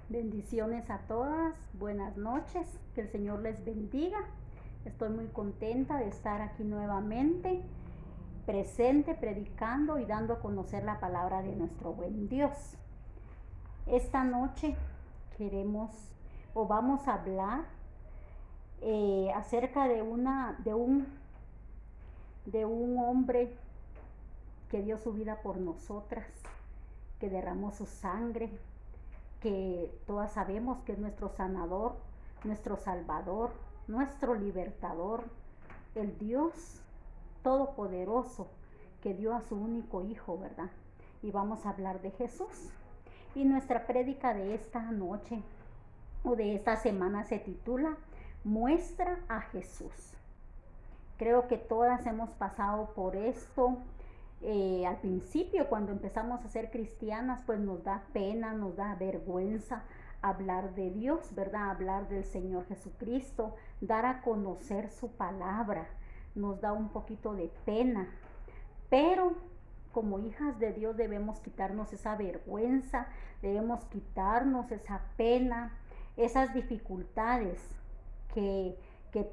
Bendiciones a todas, buenas noches, que el Señor les bendiga. Estoy muy contenta de estar aquí nuevamente, presente, predicando y dando a conocer la palabra de nuestro buen Dios. Esta noche vamos a hablar acerca de un hombre que dio su vida por nosotras, que derramó su sangre, que todas sabemos que es nuestro sanador, nuestro salvador, nuestro libertador, el Dios todopoderoso que dio a su único hijo, ¿verdad? Y vamos a hablar de Jesús. Y nuestra prédica de esta noche o de esta semana se titula Muestra a Jesús. Creo que todas hemos pasado por esto. Al principio, cuando empezamos a ser cristianas, pues nos da pena, nos da vergüenza hablar de Dios, ¿verdad? Hablar del Señor Jesucristo, dar a conocer su palabra, nos da un poquito de pena, pero como hijas de Dios debemos quitarnos esa vergüenza, debemos quitarnos esa pena, esas dificultades que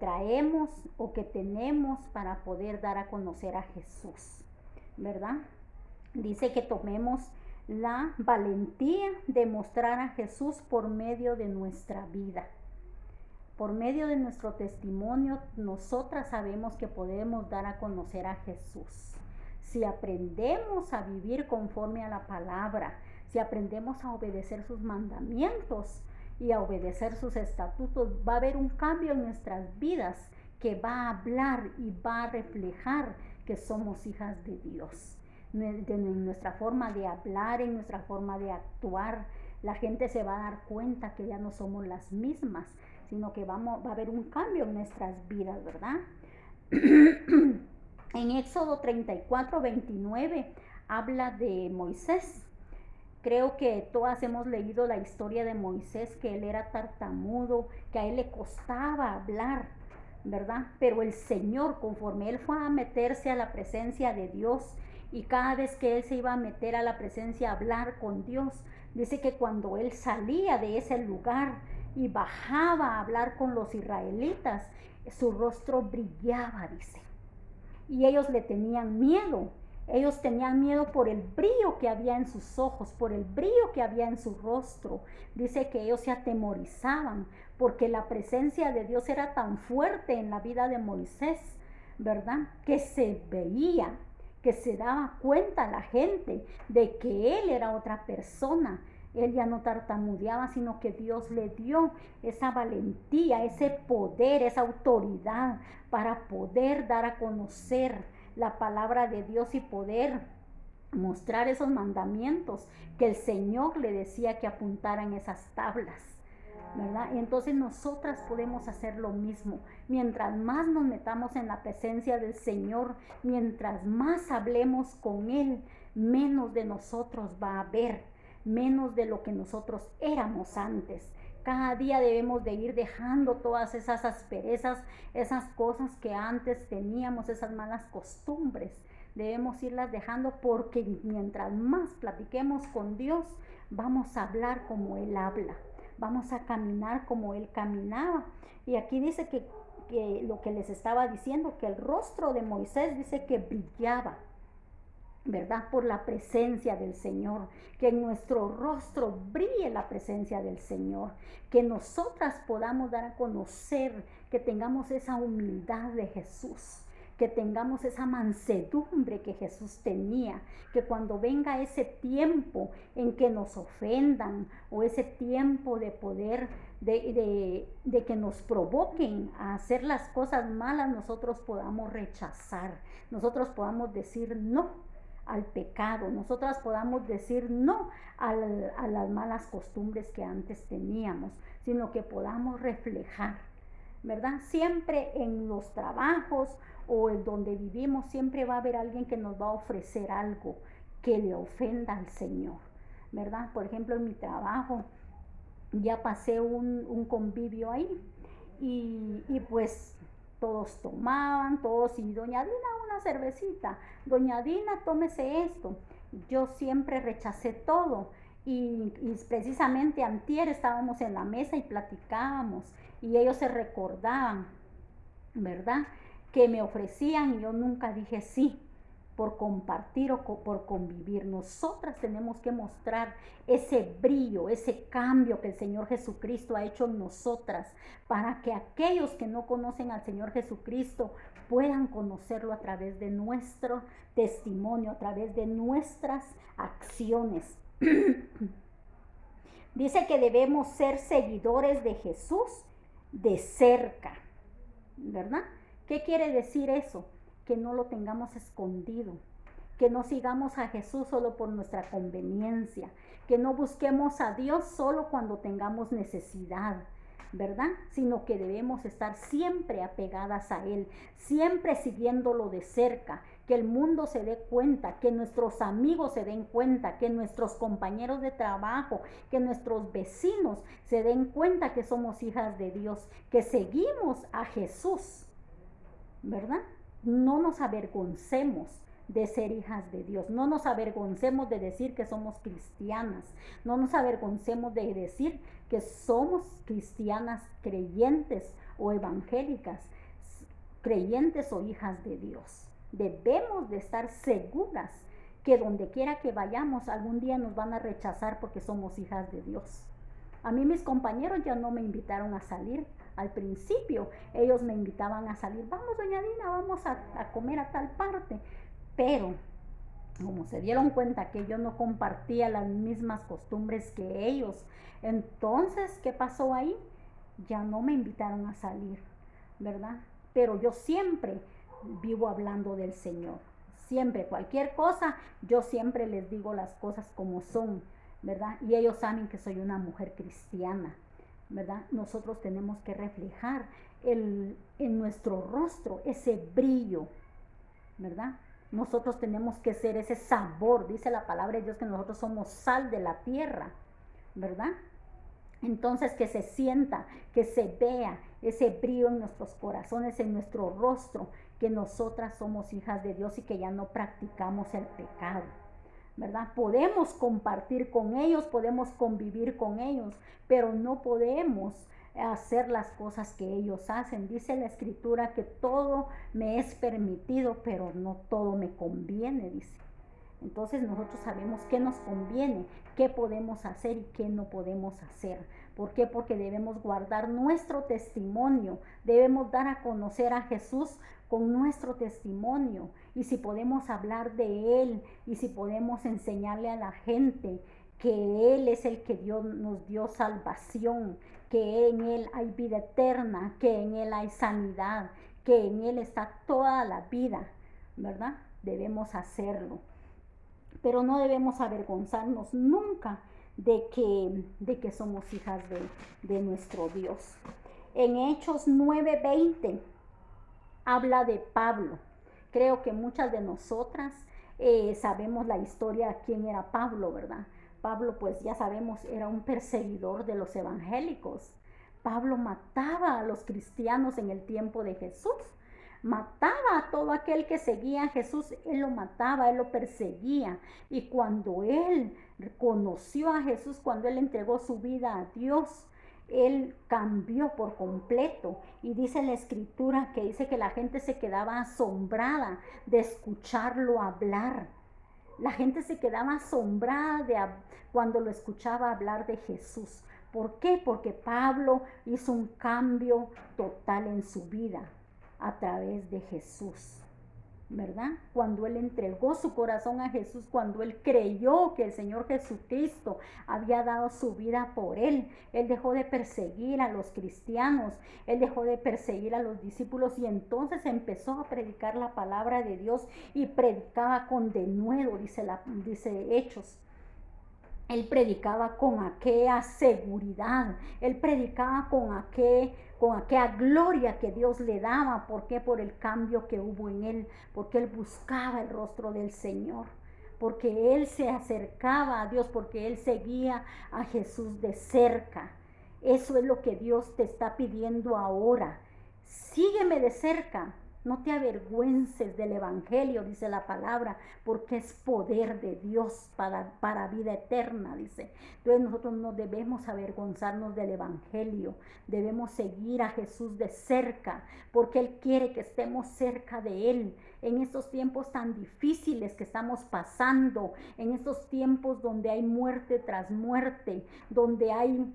traemos o que tenemos para poder dar a conocer a Jesús, ¿verdad? Dice que tomemos la valentía de mostrar a Jesús por medio de nuestra vida. Por medio de nuestro testimonio, nosotras sabemos que podemos dar a conocer a Jesús. Si aprendemos a vivir conforme a la palabra, si aprendemos a obedecer sus mandamientos y a obedecer sus estatutos, va a haber un cambio en nuestras vidas que va a hablar y va a reflejar que somos hijas de Dios. En nuestra forma de hablar, en nuestra forma de actuar, la gente se va a dar cuenta que ya no somos las mismas, sino que va a haber un cambio en nuestras vidas, ¿verdad? En Éxodo 34:29 habla de Moisés. Creo que todas hemos leído la historia de Moisés, que él era tartamudo, que a él le costaba hablar, ¿verdad? Pero el Señor, conforme él fue a meterse a la presencia de Dios, y cada vez que él se iba a meter a la presencia a hablar con Dios, dice que cuando él salía de ese lugar y bajaba a hablar con los israelitas, su rostro brillaba, dice. Y ellos le tenían miedo. Ellos tenían miedo por el brillo que había en sus ojos, por el brillo que había en su rostro. Dice que ellos se atemorizaban porque la presencia de Dios era tan fuerte en la vida de Moisés, ¿verdad? Que se veía, que se daba cuenta la gente de que él era otra persona. Él ya no tartamudeaba, sino que Dios le dio esa valentía, ese poder, esa autoridad para poder dar a conocer la palabra de Dios y poder mostrar esos mandamientos que el Señor le decía que apuntaran esas tablas, ¿verdad? Y entonces nosotras podemos hacer lo mismo. Mientras más nos metamos en la presencia del Señor, mientras más hablemos con Él, menos de nosotros va a haber, menos de lo que nosotros éramos antes. Cada día debemos de ir dejando todas esas asperezas, esas cosas que antes teníamos, esas malas costumbres. Debemos irlas dejando porque mientras más platiquemos con Dios, vamos a hablar como Él habla. Vamos a caminar como Él caminaba. Y aquí dice que lo que les estaba diciendo, que el rostro de Moisés dice que brillaba, ¿verdad? Por la presencia del Señor, que en nuestro rostro brille la presencia del Señor, que nosotras podamos dar a conocer, que tengamos esa humildad de Jesús, que tengamos esa mansedumbre que Jesús tenía, que cuando venga ese tiempo en que nos ofendan o ese tiempo de poder, de que nos provoquen a hacer las cosas malas, nosotros podamos rechazar, nosotros podamos decir no al pecado, nosotras podamos decir no a las malas costumbres que antes teníamos, sino que podamos reflejar, ¿verdad? Siempre en los trabajos o en donde vivimos, siempre va a haber alguien que nos va a ofrecer algo que le ofenda al Señor, ¿verdad? Por ejemplo, en mi trabajo ya pasé un convivio ahí y pues todos tomaban, todos, y doña Dina, una cervecita, doña Dina, tómese esto. Yo siempre rechacé todo y precisamente antier estábamos en la mesa y platicábamos y ellos se recordaban, ¿verdad? Que me ofrecían y yo nunca dije sí por compartir o por convivir. Nosotras tenemos que mostrar ese brillo, ese cambio que el Señor Jesucristo ha hecho en nosotras, para que aquellos que no conocen al Señor Jesucristo puedan conocerlo a través de nuestro testimonio, a través de nuestras acciones. Dice que debemos ser seguidores de Jesús de cerca, ¿verdad? ¿Qué quiere decir eso? Que no lo tengamos escondido, que no sigamos a Jesús solo por nuestra conveniencia, que no busquemos a Dios solo cuando tengamos necesidad, ¿verdad? Sino que debemos estar siempre apegadas a Él, siempre siguiéndolo de cerca, que el mundo se dé cuenta, que nuestros amigos se den cuenta, que nuestros compañeros de trabajo, que nuestros vecinos se den cuenta que somos hijas de Dios, que seguimos a Jesús, ¿verdad? No nos avergoncemos de ser hijas de Dios, no nos avergoncemos de decir que somos cristianas, no nos avergoncemos de decir que somos cristianas creyentes o evangélicas, creyentes o hijas de Dios. Debemos de estar seguras que donde quiera que vayamos algún día nos van a rechazar porque somos hijas de Dios. A mí mis compañeros ya no me invitaron a salir. Al principio ellos me invitaban a salir, vamos doña Dina, vamos a comer a tal parte, pero como se dieron cuenta que yo no compartía las mismas costumbres que ellos, entonces, ¿qué pasó ahí? Ya no me invitaron a salir, ¿verdad? Pero yo siempre vivo hablando del Señor, siempre, cualquier cosa, yo siempre les digo las cosas como son, ¿verdad? Y ellos saben que soy una mujer cristiana, ¿verdad? Nosotros tenemos que reflejar en nuestro rostro ese brillo, ¿verdad? Nosotros tenemos que ser ese sabor, dice la palabra de Dios que nosotros somos sal de la tierra, ¿verdad? Entonces que se sienta, que se vea ese brillo en nuestros corazones, en nuestro rostro, que nosotras somos hijas de Dios y que ya no practicamos el pecado, ¿verdad? Podemos compartir con ellos, podemos convivir con ellos, pero no podemos hacer las cosas que ellos hacen. Dice la escritura que todo me es permitido, pero no todo me conviene, dice. Entonces nosotros sabemos qué nos conviene, qué podemos hacer y qué no podemos hacer. ¿Por qué? Porque debemos guardar nuestro testimonio, debemos dar a conocer a Jesús con nuestro testimonio. Y si podemos hablar de Él y si podemos enseñarle a la gente que Él es el que nos dio salvación, que en Él hay vida eterna, que en Él hay sanidad, que en Él está toda la vida, ¿verdad? Debemos hacerlo. Pero no debemos avergonzarnos nunca de que somos hijas de nuestro Dios. En Hechos 9:20 habla de Pablo. Creo que muchas de nosotras sabemos la historia de quién era Pablo, ¿verdad? Pablo, pues ya sabemos, era un perseguidor de los evangélicos. Pablo mataba a los cristianos en el tiempo de Jesús. Mataba a todo aquel que seguía a Jesús, él lo mataba, él lo perseguía. Y cuando él conoció a Jesús, cuando él entregó su vida a Dios, él cambió por completo. Y dice la escritura que dice que la gente se quedaba asombrada de escucharlo hablar. La gente se quedaba asombrada cuando lo escuchaba hablar de Jesús. ¿Por qué? Porque Pablo hizo un cambio total en su vida a través de Jesús, ¿verdad? Cuando él entregó su corazón a Jesús, cuando él creyó que el Señor Jesucristo había dado su vida por él, él dejó de perseguir a los cristianos, él dejó de perseguir a los discípulos y entonces empezó a predicar la palabra de Dios y predicaba con denuedo, dice Hechos. Él predicaba con aquella seguridad, él predicaba con aquella gloria que Dios le daba. ¿Por qué? Por el cambio que hubo en él, porque él buscaba el rostro del Señor, porque él se acercaba a Dios, porque él seguía a Jesús de cerca. Eso es lo que Dios te está pidiendo ahora. Sígueme de cerca, No te avergüences del evangelio, dice la palabra, porque es poder de Dios para vida eterna, dice. Entonces nosotros no debemos avergonzarnos del evangelio, debemos seguir a Jesús de cerca, porque Él quiere que estemos cerca de Él. En estos tiempos tan difíciles que estamos pasando, en estos tiempos donde hay muerte tras muerte, donde hay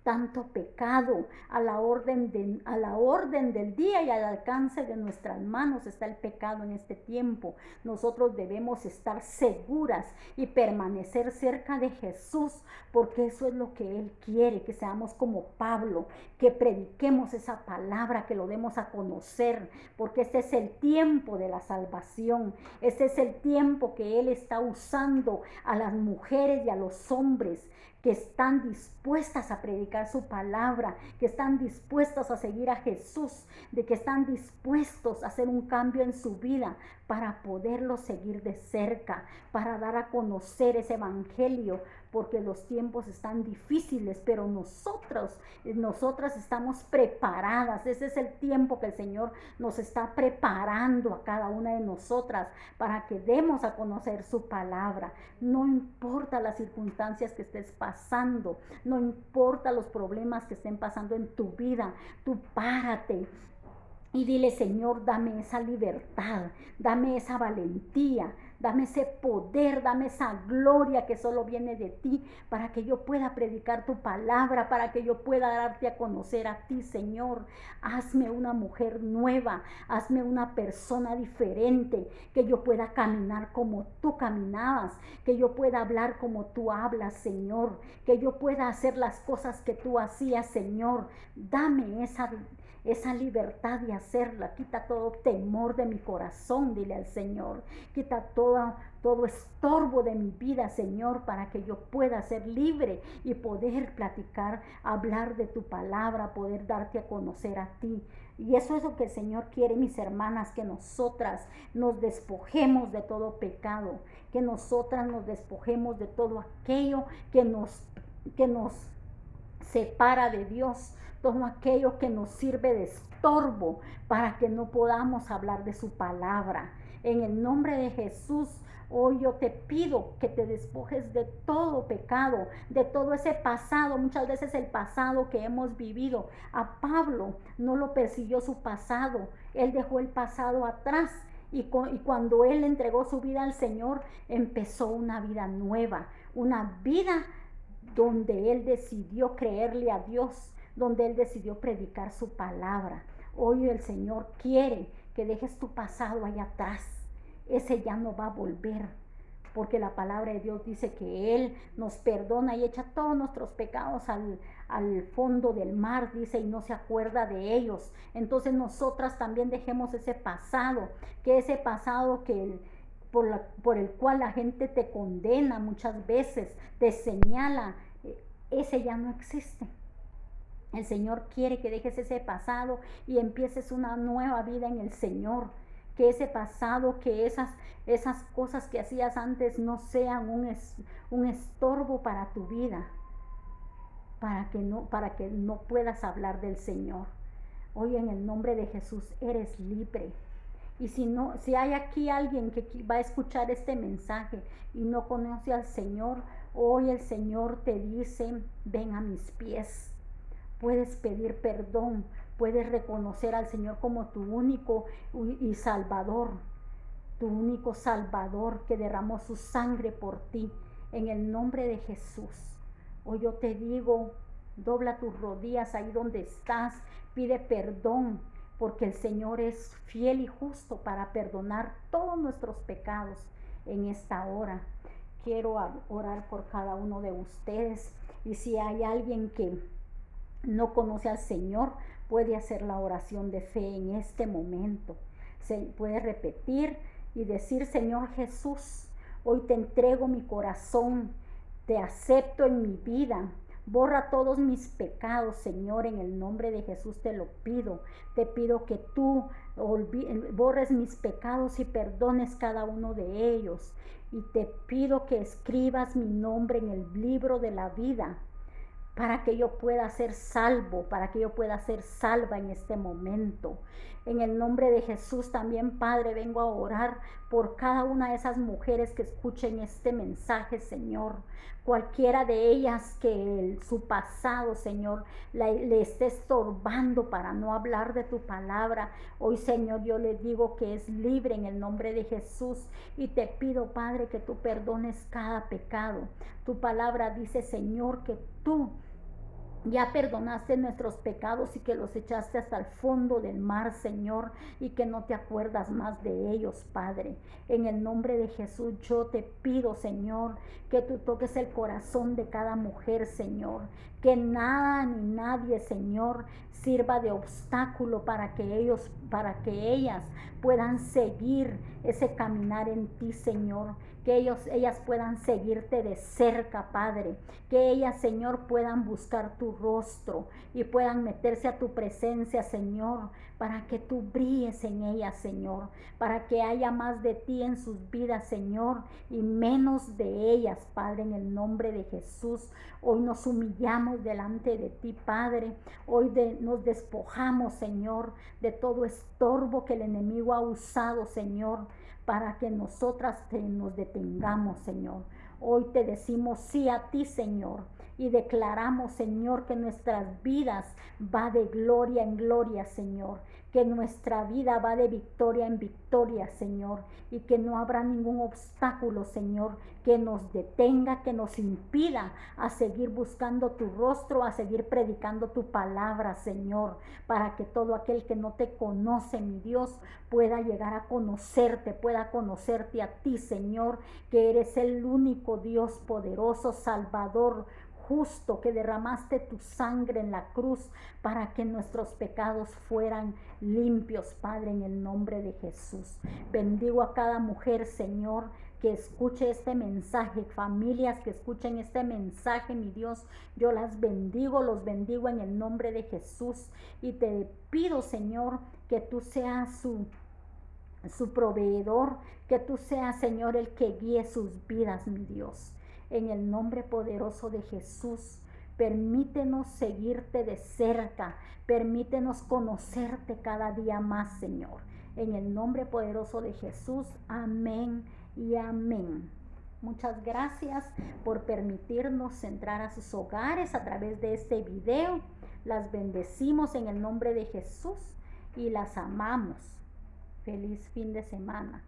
tanto pecado, a la orden del día y al alcance de nuestras manos está el pecado en este tiempo. Nosotros debemos estar seguras y permanecer cerca de Jesús, porque eso es lo que Él quiere, que seamos como Pablo, que prediquemos esa palabra, que lo demos a conocer, porque este es el tiempo de la salvación, este es el tiempo que Él está usando a las mujeres y a los hombres que están dispuestas a predicar su palabra, que están dispuestas a seguir a Jesús, de que están dispuestos a hacer un cambio en su vida para poderlo seguir de cerca, para dar a conocer ese evangelio, porque los tiempos están difíciles, pero nosotras estamos preparadas. Ese es el tiempo que el Señor nos está preparando a cada una de nosotras para que demos a conocer su palabra. No importa las circunstancias que estés pasando, no importa los problemas que estén pasando en tu vida, tú párate y dile: Señor, dame esa libertad, dame esa valentía, dame ese poder, dame esa gloria que solo viene de ti, para que yo pueda predicar tu palabra, para que yo pueda darte a conocer a ti, Señor. Hazme una mujer nueva, hazme una persona diferente, que yo pueda caminar como tú caminabas, que yo pueda hablar como tú hablas, Señor, que yo pueda hacer las cosas que tú hacías, Señor. Dame esa libertad de hacerla. Quita todo temor de mi corazón, dile al Señor. Quita todo estorbo de mi vida, Señor, para que yo pueda ser libre y poder platicar, hablar de tu palabra, poder darte a conocer a ti. Y eso es lo que el Señor quiere, mis hermanas, que nosotras nos despojemos de todo pecado, que nosotras nos despojemos de todo aquello que nos separa de Dios, todo aquello que nos sirve de estorbo para que no podamos hablar de su palabra. En el nombre de Jesús, hoy yo te pido que te despojes de todo pecado, de todo ese pasado. Muchas veces el pasado que hemos vivido, a Pablo no lo persiguió su pasado, él dejó el pasado atrás. Y cuando él entregó su vida al Señor, empezó una vida nueva, una vida donde él decidió creerle a Dios, donde él decidió predicar su palabra. Hoy el Señor quiere que dejes tu pasado allá atrás. Ese ya no va a volver, porque la palabra de Dios dice que Él nos perdona y echa todos nuestros pecados al fondo del mar, dice, y no se acuerda de ellos. Entonces nosotras también dejemos ese pasado, que ese pasado por el cual la gente te condena muchas veces, te señala, ese ya no existe. El Señor quiere que dejes ese pasado y empieces una nueva vida en el Señor. Que ese pasado, que esas cosas que hacías antes no sean un estorbo para tu vida, para que no puedas hablar del Señor. Hoy en el nombre de Jesús eres libre. Y si hay aquí alguien que va a escuchar este mensaje y no conoce al Señor, hoy el Señor te dice: ven a mis pies. Puedes pedir perdón, puedes reconocer al Señor como tu único y Salvador, tu único Salvador, que derramó su sangre por ti. En el nombre de Jesús, hoy yo te digo: dobla tus rodillas ahí donde estás, pide perdón, porque el Señor es fiel y justo para perdonar todos nuestros pecados en esta hora. Quiero orar por cada uno de ustedes, y si hay alguien que no conoce al Señor, puede hacer la oración de fe en este momento. Se puede repetir y decir: Señor Jesús, hoy te entrego mi corazón, te acepto en mi vida. Borra todos mis pecados, Señor, en el nombre de Jesús te lo pido. Te pido que tú borres mis pecados y perdones cada uno de ellos. Y te pido que escribas mi nombre en el libro de la vida, para que yo pueda ser salvo, para que yo pueda ser salva en este momento. En el nombre de Jesús también, Padre, vengo a orar por cada una de esas mujeres que escuchen este mensaje, Señor. Cualquiera de ellas que su pasado, Señor, le esté estorbando para no hablar de tu palabra. Hoy, Señor, yo le digo que es libre en el nombre de Jesús y te pido, Padre, que tú perdones cada pecado. Tu palabra dice, Señor, que tú ya perdonaste nuestros pecados y que los echaste hasta el fondo del mar, Señor, y que no te acuerdas más de ellos, Padre. En el nombre de Jesús yo te pido, Señor, que tú toques el corazón de cada mujer, Señor. Que nada ni nadie, Señor, sirva de obstáculo para que ellas puedan seguir ese caminar en ti, Señor. Que ellas puedan seguirte de cerca, Padre. Que ellas, Señor, puedan buscar tu rostro y puedan meterse a tu presencia, Señor, para que tú brilles en ellas, Señor, para que haya más de ti en sus vidas, Señor, y menos de ellas, Padre, en el nombre de Jesús. Hoy nos humillamos delante de ti, Padre. Hoy nos despojamos, Señor, de todo estorbo que el enemigo ha usado, Señor, para que nosotras nos detengamos, Señor. Hoy te decimos sí a ti, Señor, y declaramos, Señor, que nuestras vidas va de gloria en gloria, Señor, que nuestra vida va de victoria en victoria, Señor, y que no habrá ningún obstáculo, Señor, que nos detenga, que nos impida a seguir buscando tu rostro, a seguir predicando tu palabra, Señor, para que todo aquel que no te conoce, mi Dios, pueda llegar a conocerte, pueda conocerte a ti, Señor, que eres el único Dios poderoso, Salvador, justo, que derramaste tu sangre en la cruz para que nuestros pecados fueran limpios, Padre, en el nombre de Jesús. Bendigo a cada mujer, Señor, que escuche este mensaje, familias que escuchen este mensaje, mi Dios, yo las bendigo, los bendigo en el nombre de Jesús y te pido, Señor, que tú seas su proveedor, que tú seas, Señor, el que guíe sus vidas, mi Dios. En el nombre poderoso de Jesús, permítenos seguirte de cerca, permítenos conocerte cada día más, Señor. En el nombre poderoso de Jesús, amén y amén. Muchas gracias por permitirnos entrar a sus hogares a través de este video. Las bendecimos en el nombre de Jesús y las amamos. Feliz fin de semana.